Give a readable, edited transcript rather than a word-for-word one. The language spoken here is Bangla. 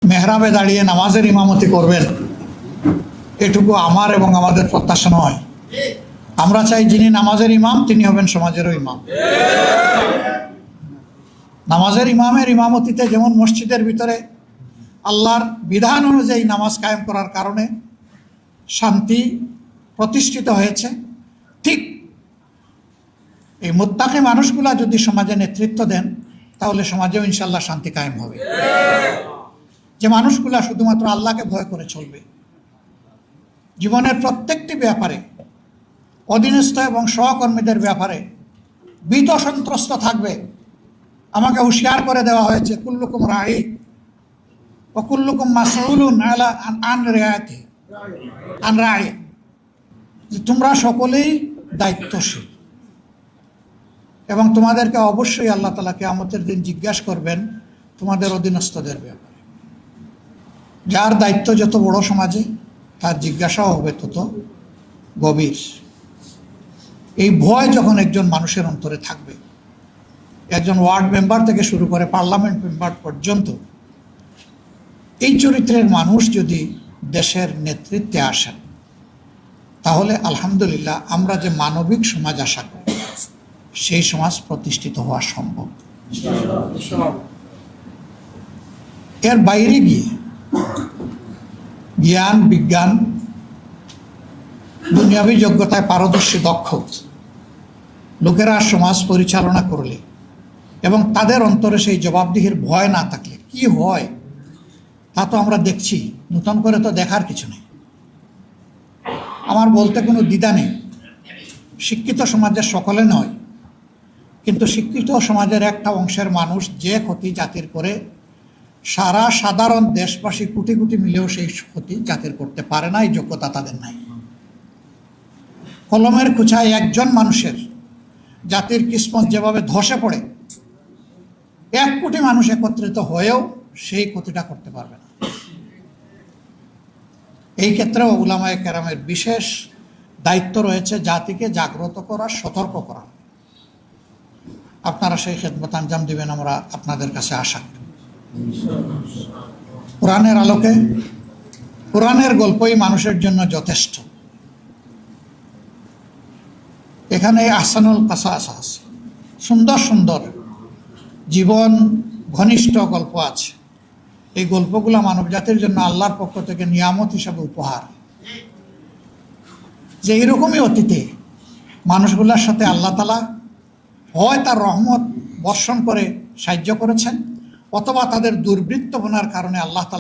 মেহরাবে দাঁড়িয়ে নামাজের ইমামতি করবেন, এটুকু আমার এবং আমাদের প্রত্যাশা নয়। আমরা চাই যিনি নামাজের ইমাম তিনি হবেন সমাজেরও ইমাম। নামাজের ইমামের ইমামতিতে যেমন মসজিদের ভিতরে আল্লাহর বিধান অনুযায়ী নামাজ কায়েম করার কারণে শান্তি প্রতিষ্ঠিত হয়েছে, ঠিক এই মুত্তাকি মানুষগুলা যদি সমাজে নেতৃত্ব দেন তাহলে সমাজেও ইনশাল্লাহ শান্তি কায়েম হবে। যে মানুষগুলা শুধুমাত্র আল্লাহকে ভয় করে চলবে, জীবনের প্রত্যেকটি ব্যাপারে অধীনস্থ এবং সহকর্মীদের ব্যাপারে ভীত সন্ত্রস্ত থাকবে। আমাকে হুঁশিয়ার করে দেওয়া হয়েছে, কুল্লুকুম রাঈ ও কুল্লুকুম মাসউলুন আলা আন রিআয়াতি আন রাঈ, যে তোমরা সকলেই দায়িত্বশীল এবং তোমাদেরকে অবশ্যই আল্লাহ তাআলা কিয়ামতের দিন জিজ্ঞাসা করবেন তোমাদের অধীনস্থদের ব্যাপারে। যার দায়িত্ব যত বড় সমাজে তার জিজ্ঞাসাও হবে তত গভীর। এই ভয় যখন একজন মানুষের অন্তরে থাকবে, একজন ওয়ার্ড মেম্বার থেকে শুরু করে পার্লামেন্ট মেম্বার পর্যন্ত এই চরিত্রের মানুষ যদি দেশের নেতৃত্বে আসেন, তাহলে আলহামদুলিল্লাহ আমরা যে মানবিক সমাজ আশা করি সেই সমাজ প্রতিষ্ঠিত হওয়া সম্ভব। এর বাইরে গিয়ে জ্ঞান বিজ্ঞান দুনিয়াবী যোগ্যতায় পারদর্শী দক্ষ লোকেরা সমাজ পরিচালনা করলে এবং তাদের অন্তরে সেই জবাবদিহির ভয় না থাকলে কি হয় তা তো আমরা দেখছি, নতুন করে তো দেখার কিছু নেই। আমার বলতে কোনো দ্বিধা নেই, শিক্ষিত সমাজের সকলে নয়, কিন্তু শিক্ষিত সমাজের একটা অংশের মানুষ যে ক্ষতি জাতির করে সারা সাধারণ দেশবাসী কোটি কোটি মিলেও সেই ক্ষতি জাতির করতে পারে না, এই যোগ্যতা তাদের নাই। কলমের খুঁচায় একজন মানুষের জাতির কিসমত যেভাবে ধসে পড়ে, 1 কোটি মানুষ একত্রিত হয়েও সেই ক্ষতিটা করতে পারবে না। এই ক্ষেত্রেও উলামায়ে কেরামের বিশেষ দায়িত্ব রয়েছে জাতিকে জাগ্রত করা, সতর্ক করা। আপনারা সেই খেদমত আঞ্জাম দিবেন আমরা আপনাদের কাছে আশা করি। কোরআনের আলোকে কোরআনের গল্পই মানুষের জন্য যথেষ্ট। এখানে আহসানুল কাসাস আছে, সুন্দর সুন্দর জীবন ঘনিষ্ঠ গল্প আছে। এই গল্পগুলো মানব জাতির জন্য আল্লাহর পক্ষ থেকে নিয়ামত হিসাবে উপহার, যে এইরকমই অতীতে মানুষগুলোর সাথে আল্লাহ তাআলা হয় তার রহমত বর্ষণ করে সাহায্য করেছেন, অথবা তাদের দুর্বৃত্তপনার কারণে আল্লাহ তাআলা